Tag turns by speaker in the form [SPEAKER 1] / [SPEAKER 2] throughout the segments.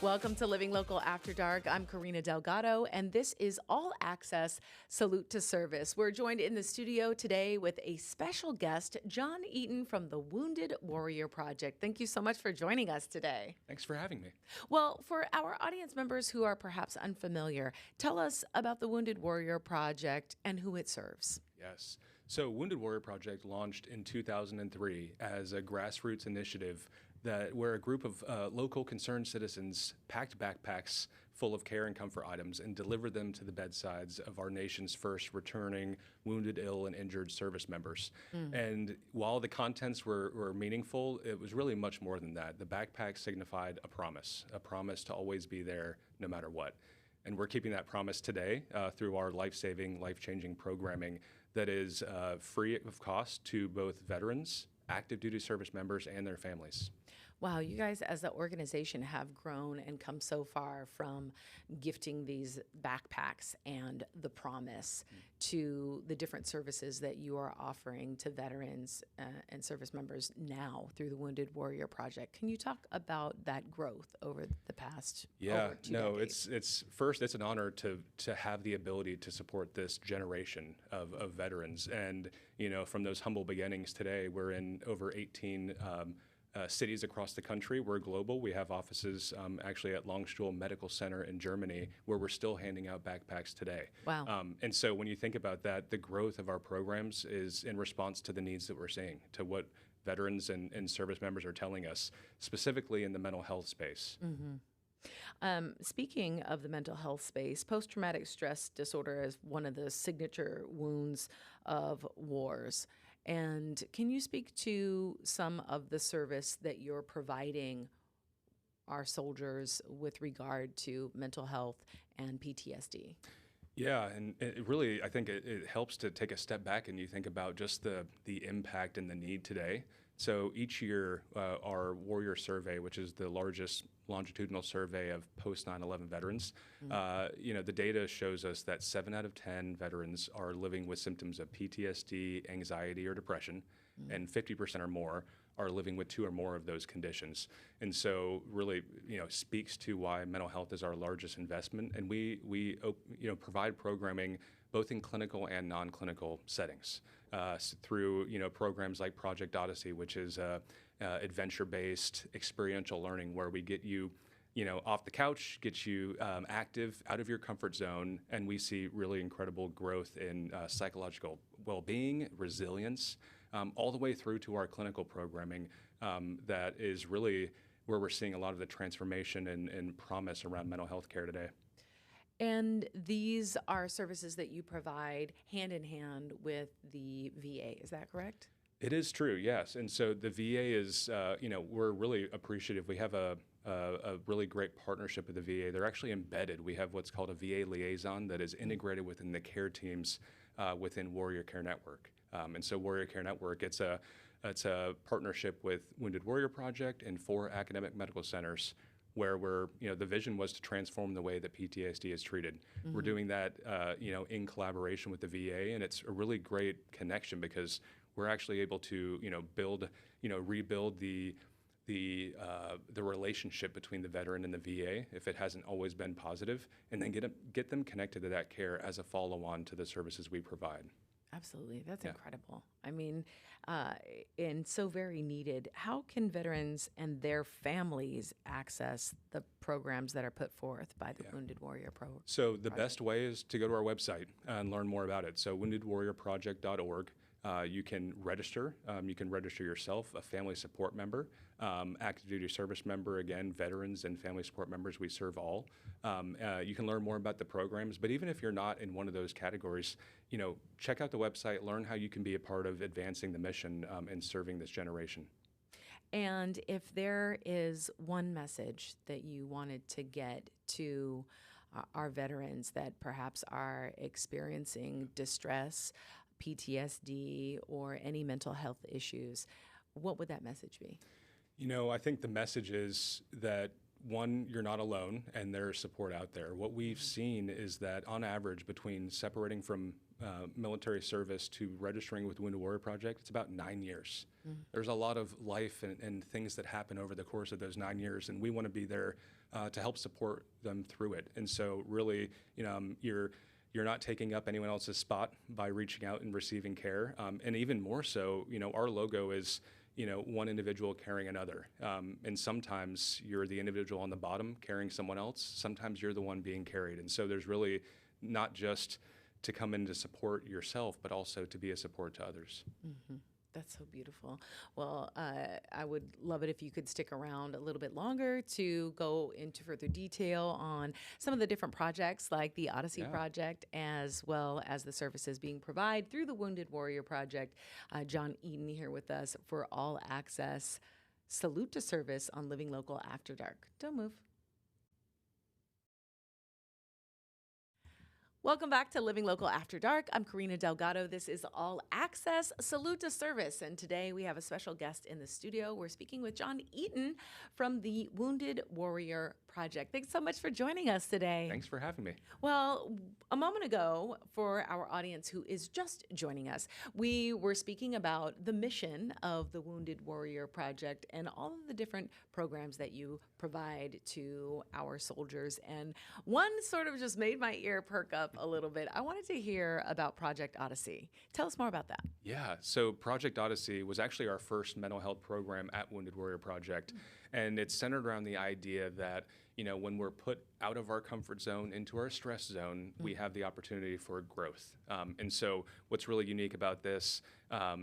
[SPEAKER 1] Welcome to Living Local After Dark. I'm Karina Delgado, and this is All Access Salute to Service. We're joined in the studio today with a special guest, John Eaton from the Wounded Warrior Project. Thank you so much for joining us today.
[SPEAKER 2] Thanks for having me.
[SPEAKER 1] Well, for our audience members who are perhaps unfamiliar, tell us about the Wounded Warrior Project and who it serves.
[SPEAKER 2] Yes. So Wounded Warrior Project launched in 2003 as a grassroots initiative where a group of local concerned citizens packed backpacks full of care and comfort items and delivered them to the bedsides of our nation's first returning wounded, ill, and injured service members. And while the contents were meaningful, it was really much more than that. The backpacks signified a promise to always be there no matter what. And we're keeping that promise today through our life-saving, life-changing programming that is free of cost to both veterans, active duty service members, and their families.
[SPEAKER 1] Wow, you guys as an organization have grown and come so far from gifting these backpacks and the promise to the different services that you are offering to veterans and service members now through the Wounded Warrior Project. Can you talk about that growth over the past over 2 decades?
[SPEAKER 2] It's an honor to have the ability to support this generation of veterans. And, from those humble beginnings today, we're in over 18 cities across the country. We're global. We have offices actually at Longstuhl Medical Center in Germany, where we're still handing out backpacks today.
[SPEAKER 1] Wow.
[SPEAKER 2] And so when you think about that, the growth of our programs is in response to the needs that we're seeing, to what veterans and service members are telling us, specifically in the mental health space.
[SPEAKER 1] Speaking of the mental health space, post-traumatic stress disorder is one of the signature wounds of wars. And can you speak to some of the service that you're providing our soldiers with regard to mental health and PTSD?
[SPEAKER 2] Yeah, and it really, I think it helps to take a step back and you think about just the impact and the need today. So each year, our Warrior Survey, which is the largest longitudinal survey of post 9/11 veterans, the data shows us that 7 out of 10 veterans are living with symptoms of PTSD, anxiety, or depression, and 50% or more are living with 2 or more of those conditions. And so really, speaks to why mental health is our largest investment. And we provide programming both in clinical and non-clinical settings through, programs like Project Odyssey, which is adventure-based experiential learning where we get you, off the couch, get you active, out of your comfort zone, and we see really incredible growth in psychological well-being, resilience, all the way through to our clinical programming that is really where we're seeing a lot of the transformation and promise around mental health care today.
[SPEAKER 1] And these are services that you provide hand in hand with the VA, is that correct?
[SPEAKER 2] It is true, yes. And so the VA is, we're really appreciative. We have a really great partnership with the VA. They're actually embedded. We have what's called a VA liaison that is integrated within the care teams within Warrior Care Network. And so Warrior Care Network, it's a partnership with Wounded Warrior Project and 4 academic medical centers where the vision was to transform the way that PTSD is treated. We're doing that, in collaboration with the VA, and it's a really great connection because we're actually able to, rebuild the relationship between the veteran and the VA if it hasn't always been positive, and then get them connected to that care as a follow-on to the services we provide.
[SPEAKER 1] Absolutely. That's incredible. I mean, and so very needed. How can veterans and their families access the programs that are put forth by the Wounded Warrior Project?
[SPEAKER 2] So the best way is to go to our website and learn more about it. So woundedwarriorproject.org. You can register. You can register yourself, a family support member, active duty service member, again, veterans and family support members, we serve all. You can learn more about the programs, but even if you're not in one of those categories, check out the website, learn how you can be a part of advancing the mission and serving this generation.
[SPEAKER 1] And if there is one message that you wanted to get to our veterans that perhaps are experiencing distress, PTSD, or any mental health issues, what would that message be?
[SPEAKER 2] I think the message is that, one, you're not alone and there's support out there. What we've seen is that on average, between separating from military service to registering with Wounded Warrior Project, it's about 9 years. There's a lot of life and things that happen over the course of those 9 years, and we want to be there to help support them through it. And so really, you're not taking up anyone else's spot by reaching out and receiving care. And even more so, our logo is, one individual carrying another. And sometimes you're the individual on the bottom carrying someone else. Sometimes you're the one being carried. And so there's really not just to come in to support yourself, but also to be a support to others.
[SPEAKER 1] Mm-hmm. That's so beautiful. Well, I would love it if you could stick around a little bit longer to go into further detail on some of the different projects like the Odyssey Project, as well as the services being provided through the Wounded Warrior Project. John Eaton here with us for All Access Salute to Service on Living Local After Dark. Don't move. Welcome back to Living Local After Dark. I'm Karina Delgado. This is All Access Salute to Service. And today we have a special guest in the studio. We're speaking with John Eaton from the Wounded Warrior Project. Thanks so much for joining us today.
[SPEAKER 2] Thanks for having me.
[SPEAKER 1] Well, a moment ago, for our audience who is just joining us, we were speaking about the mission of the Wounded Warrior Project and all of the different programs that you provide to our soldiers. And one sort of just made my ear perk up a little bit. I wanted to hear about Project Odyssey. Tell us more about that.
[SPEAKER 2] Yeah, so Project Odyssey was actually our first mental health program at Wounded Warrior Project. And it's centered around the idea that, when we're put out of our comfort zone into our stress zone, we have the opportunity for growth. And so what's really unique about this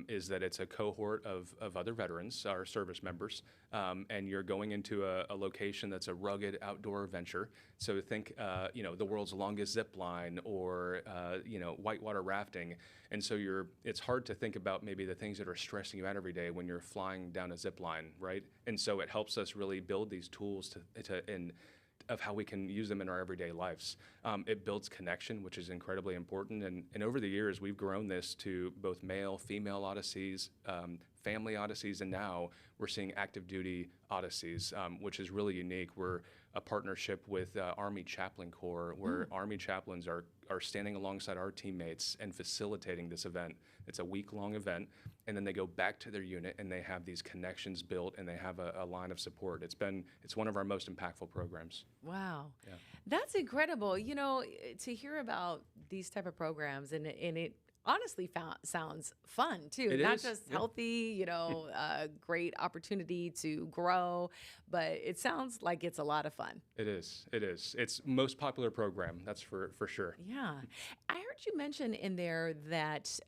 [SPEAKER 2] is that it's a cohort of other veterans, our service members, and you're going into a location that's a rugged outdoor adventure. So think, the world's longest zip line or, whitewater rafting. And so it's hard to think about maybe the things that are stressing you out every day when you're flying down a zip line, right? And so it helps us really build these tools of how we can use them in our everyday lives. It builds connection, which is incredibly important. And over the years, we've grown this to both male, female Odysseys, family Odysseys, and now we're seeing active duty Odysseys, which is really unique. We're a partnership with Army Chaplain Corps, where Army chaplains are standing alongside our teammates and facilitating this event. It's a week-long event, and then they go back to their unit and they have these connections built and they have a line of support. It's one of our most impactful programs.
[SPEAKER 1] Wow. Yeah. That's incredible. To hear about these type of programs and it honestly sounds fun too. Not just healthy, great opportunity to grow, but it sounds like it's a lot of fun.
[SPEAKER 2] It is. It's most popular program, that's for sure.
[SPEAKER 1] Yeah. I heard you mention in there that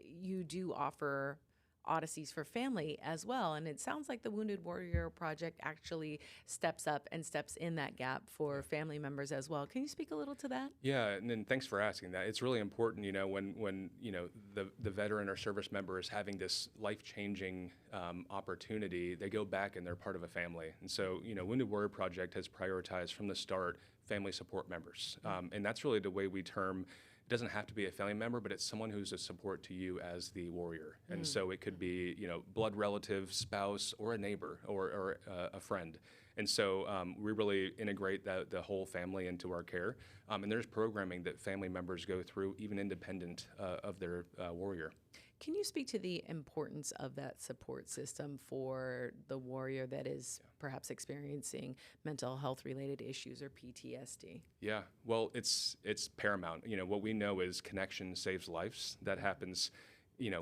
[SPEAKER 1] you do offer Odysseys for family as well. And it sounds like the Wounded Warrior Project actually steps up and steps in that gap for family members as well. Can you speak a little to that?
[SPEAKER 2] Yeah, and thanks for asking that. It's really important, when the veteran or service member is having this life-changing opportunity, they go back and they're part of a family. And so, Wounded Warrior Project has prioritized from the start family support members. And that's really the way we term. It doesn't have to be a family member, but it's someone who's a support to you as the warrior. And so it could be, blood relative, spouse, or a neighbor, or a friend. And so we really integrate the whole family into our care. And there's programming that family members go through, even independent of their warrior.
[SPEAKER 1] Can you speak to the importance of that support system for the warrior that is perhaps experiencing mental health related issues or PTSD?
[SPEAKER 2] Yeah, well, it's paramount. What we know is connection saves lives. That happens,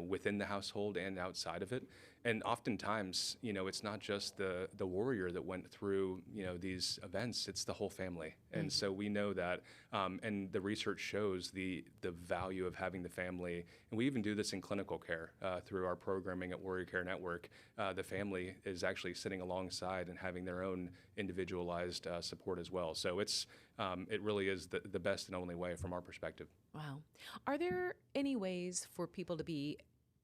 [SPEAKER 2] within the household and outside of it. And oftentimes, it's not just the warrior that went through, these events, it's the whole family. And so we know that, and the research shows the value of having the family. And we even do this in clinical care through our programming at Warrior Care Network. The family is actually sitting alongside and having their own individualized support as well. So it really is the best and only way from our perspective.
[SPEAKER 1] Wow. Are there any ways for people to be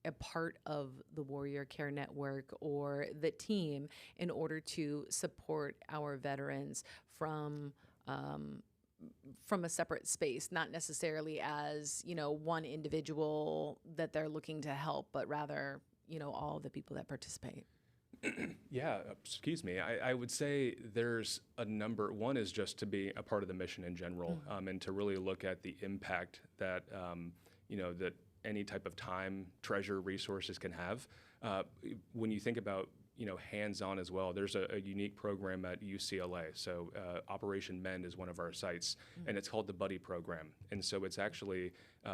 [SPEAKER 1] a part of the Warrior Care Network or the team in order to support our veterans from a separate space, not necessarily as, one individual that they're looking to help, but rather, all the people that participate?
[SPEAKER 2] Yeah, excuse me. I would say there's a number. One is just to be a part of the mission in general, and to really look at the impact that that any type of time, treasure, resources can have. When you think about hands-on as well, there's a unique program at UCLA. So Operation Mend is one of our sites, and it's called the Buddy Program. And so it's actually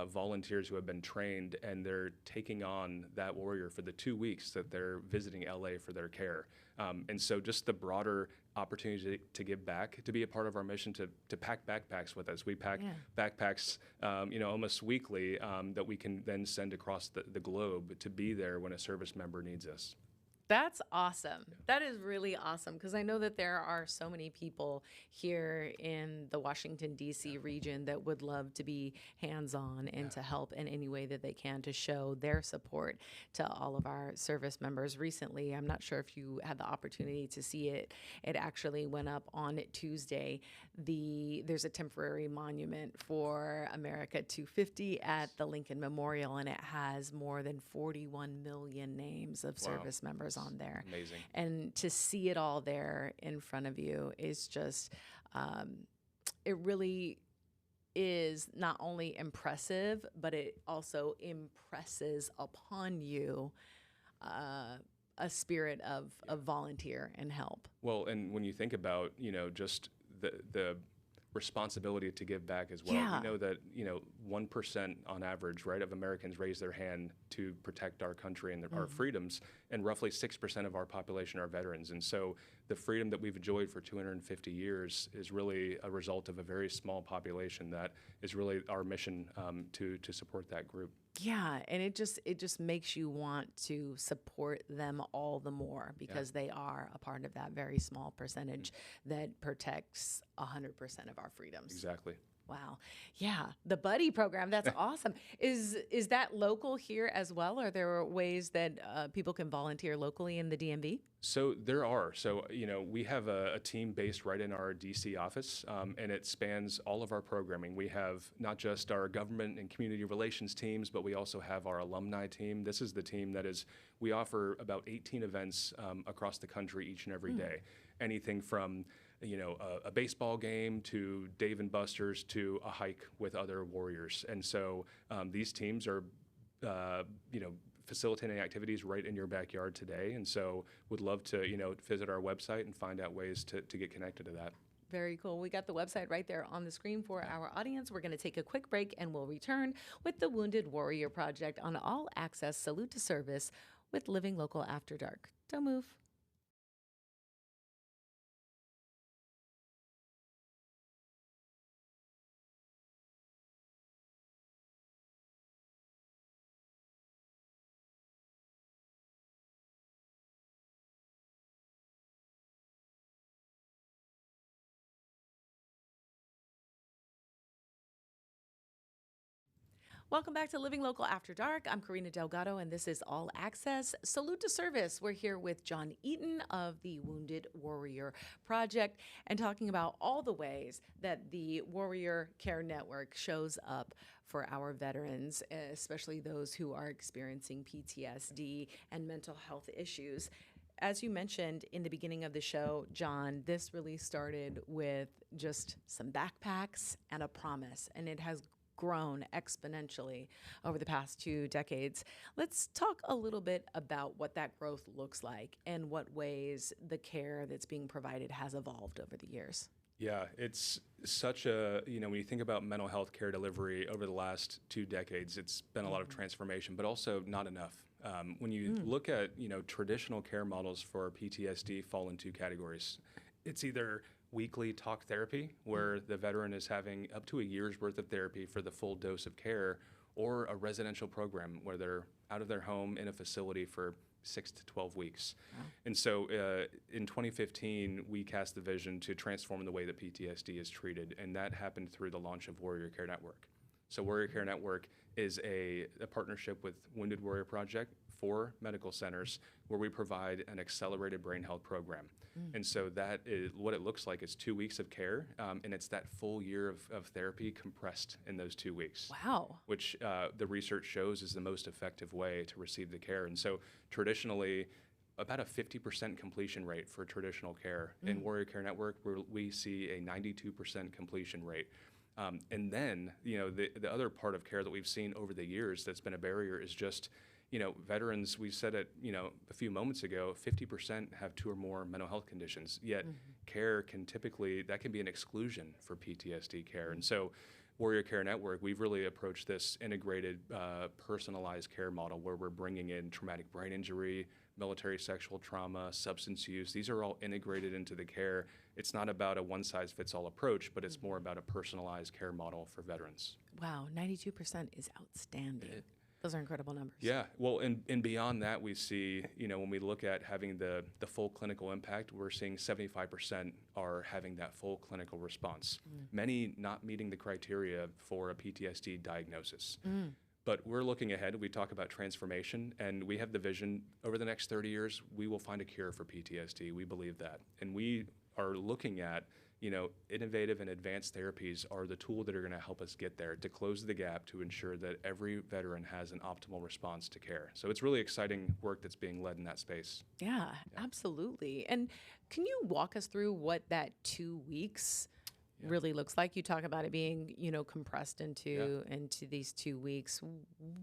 [SPEAKER 2] volunteers who have been trained, and they're taking on that warrior for the 2 weeks that they're visiting LA for their care. And so just the broader opportunity to give back, to be a part of our mission, to pack backpacks with us. We pack backpacks, almost weekly, that we can then send across the globe to be there when a service member needs us.
[SPEAKER 1] That's awesome. That is really awesome, because I know that there are so many people here in the Washington, D.C. region that would love to be hands-on and to help in any way that they can to show their support to all of our service members. Recently, I'm not sure if you had the opportunity to see it. It actually went up on Tuesday. There's a temporary monument for America 250 at the Lincoln Memorial, and it has more than 41 million names of service members on there.
[SPEAKER 2] Amazing.
[SPEAKER 1] And to see it all there in front of you is just, it really is not only impressive, but it also impresses upon you a spirit of volunteer and help.
[SPEAKER 2] Well, and when you think about, just the responsibility to give back as well.
[SPEAKER 1] Yeah.
[SPEAKER 2] We know that 1% on average, right, of Americans raise their hand to protect our country and our freedoms, and roughly 6% of our population are veterans. And so the freedom that we've enjoyed for 250 years is really a result of a very small population. That is really our mission, to support that group.
[SPEAKER 1] Yeah, and it just makes you want to support them all the more, because they are a part of that very small percentage that protects 100% of our freedoms.
[SPEAKER 2] Exactly.
[SPEAKER 1] Wow. Yeah, the Buddy Program, that's awesome. Is that local here as well? Are there ways that people can volunteer locally in the DMV?
[SPEAKER 2] So there are. So, we have a team based right in our DC office, and it spans all of our programming. We have not just our government and community relations teams, but we also have our alumni team. This is the team we offer about 18 events across the country each and every day. Anything from a baseball game to Dave and Buster's to a hike with other warriors. And so these teams are, facilitating activities right in your backyard today. And so would love to, visit our website and find out ways to get connected to that.
[SPEAKER 1] Very cool. We got the website right there on the screen for our audience. We're going to take a quick break, and we'll return with the Wounded Warrior Project on All Access Salute to Service with Living Local After Dark. Don't move. Welcome back to Living Local After Dark. I'm Karina Delgado, and this is All Access Salute to Service. We're here with John Eaton of the Wounded Warrior Project, and talking about all the ways that the Warrior Care Network shows up for our veterans, especially those who are experiencing PTSD and mental health issues. As you mentioned in the beginning of the show, John, this really started with just some backpacks and a promise, and it has grown exponentially over the past 2 decades. Let's talk a little bit about what that growth looks like and what ways the care that's being provided has evolved over the years.
[SPEAKER 2] Yeah, it's such when you think about mental health care delivery over the last 2 decades, it's been a lot of transformation, but also not enough. When you look at, traditional care models for PTSD fall in 2 categories. It's either weekly talk therapy, where the veteran is having up to a year's worth of therapy for the full dose of care, or a residential program where they're out of their home in a facility for 6 to 12 weeks. Wow. And so in 2015, we cast the vision to transform the way that PTSD is treated, and that happened through the launch of Warrior Care Network. So Warrior Care Network is a partnership with Wounded Warrior Project for medical centers, where we provide an accelerated brain health program. And so that is what it looks like. It's 2 weeks of care, and it's that full year of therapy compressed in those 2 weeks.
[SPEAKER 1] Wow.
[SPEAKER 2] Which the research shows is the most effective way to receive the care. And so traditionally, about a 50% completion rate for traditional care. In Warrior Care Network, we see a 92% completion rate. And then, the other part of care that we've seen over the years that's been a barrier is just, veterans, we said it, a few moments ago, 50% have 2 or more mental health conditions, yet care can typically, that can be an exclusion for PTSD care. And so Warrior Care Network, we've really approached this integrated, personalized care model where we're bringing in traumatic brain injury, military sexual trauma, substance use. These are all integrated into the care. It's not about a one-size-fits-all approach, but it's more about a personalized care model for veterans.
[SPEAKER 1] Wow, 92% is outstanding. Those are incredible numbers.
[SPEAKER 2] Yeah, well, and beyond that, we see, when we look at having the full clinical impact, we're seeing 75% are having that full clinical response. Many not meeting the criteria for a PTSD diagnosis. But we're looking ahead. We talk about transformation, and we have the vision over the next 30 years, we will find a cure for PTSD. We believe that. And we are looking at, innovative and advanced therapies are the tool that are going to help us get there, to close the gap, to ensure that every veteran has an optimal response to care. So it's really exciting work that's being led in that space.
[SPEAKER 1] Yeah, absolutely. And can you walk us through what that 2 weeks really looks like? You talk about it being, compressed into these 2 weeks.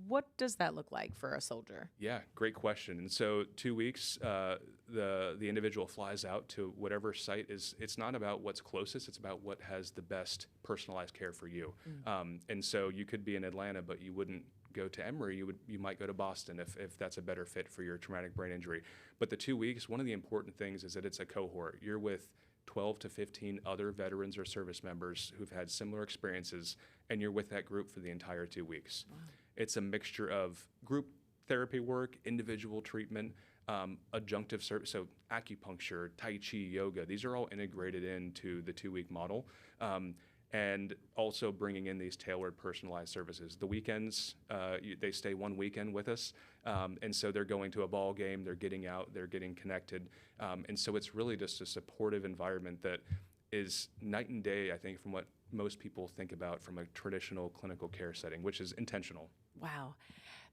[SPEAKER 1] What does that look like for a soldier?
[SPEAKER 2] Yeah, great question. And so 2 weeks, the individual flies out to whatever site is. It's not about what's closest. It's about what has the best personalized care for you. And so you could be in Atlanta, but you wouldn't go to Emory. You might go to Boston if that's a better fit for your traumatic brain injury. But the 2 weeks, one of the important things is that it's a cohort. You're with 12 to 15 other veterans or service members who've had similar experiences, and you're with that group for the entire 2 weeks. Wow. It's a mixture of group therapy work, individual treatment, adjunctive service, so acupuncture, Tai Chi, yoga. These are all integrated into the 2-week model. And also bringing in these tailored, personalized services. The weekends, they stay 1 weekend with us, and so they're going to a ball game, they're getting out, they're getting connected, and so it's really just a supportive environment that is night and day, I think, from what most people think about from a traditional clinical care setting, which is intentional.
[SPEAKER 1] Wow.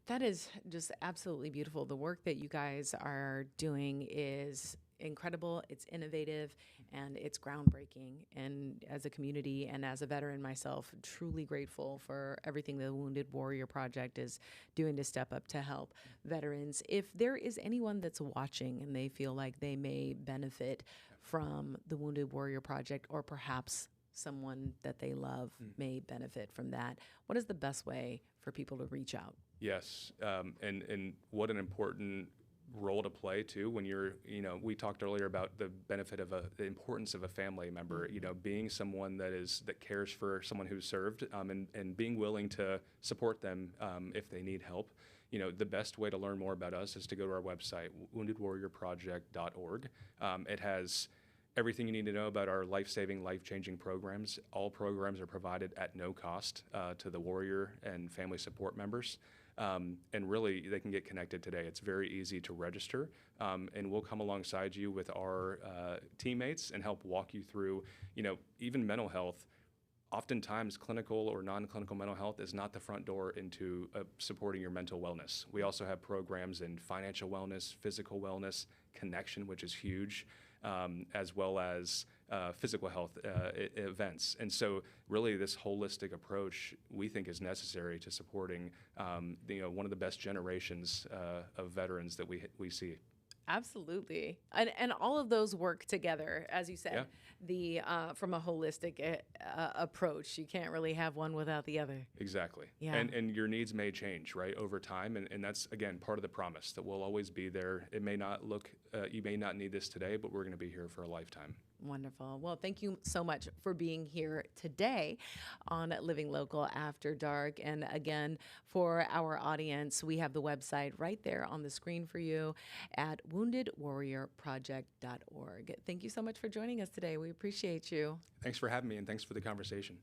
[SPEAKER 1] That is just absolutely beautiful. The work that you guys are doing is incredible, it's innovative, and it's groundbreaking. And as a community and as a veteran myself, truly grateful for everything the Wounded Warrior Project is doing to step up to help veterans. If there is anyone that's watching and they feel like they may benefit from the Wounded Warrior Project, or perhaps someone that they love may benefit from that, what is the best way for people to reach out?
[SPEAKER 2] Yes, and what an important role to play too when you're, we talked earlier about the benefit of the importance of a family member, being someone that cares for someone who's served, and being willing to support them if they need help. The best way to learn more about us is to go to our website, woundedwarriorproject.org. It has everything you need to know about our life-saving, life-changing programs. All programs are provided at no cost to the Warrior and family support members. And really, they can get connected today. It's very easy to register, and we'll come alongside you with our teammates and help walk you through, even mental health. Oftentimes, clinical or non-clinical mental health is not the front door into supporting your mental wellness. We also have programs in financial wellness, physical wellness, connection, which is huge, as well as physical health events. And so really this holistic approach we think is necessary to supporting one of the best generations of veterans that we see.
[SPEAKER 1] Absolutely. And all of those work together, as you said, from a holistic approach. You can't really have one without the other.
[SPEAKER 2] Exactly.
[SPEAKER 1] Yeah.
[SPEAKER 2] And your needs may change, right, over time. And that's, again, part of the promise that we'll always be there. It may not look, you may not need this today, but we're going to be here for a lifetime.
[SPEAKER 1] Wonderful. Well, thank you so much for being here today on Living Local After Dark. And again, for our audience, we have the website right there on the screen for you at woundedwarriorproject.org. Thank you so much for joining us today. We appreciate you.
[SPEAKER 2] Thanks for having me, and thanks for the conversation.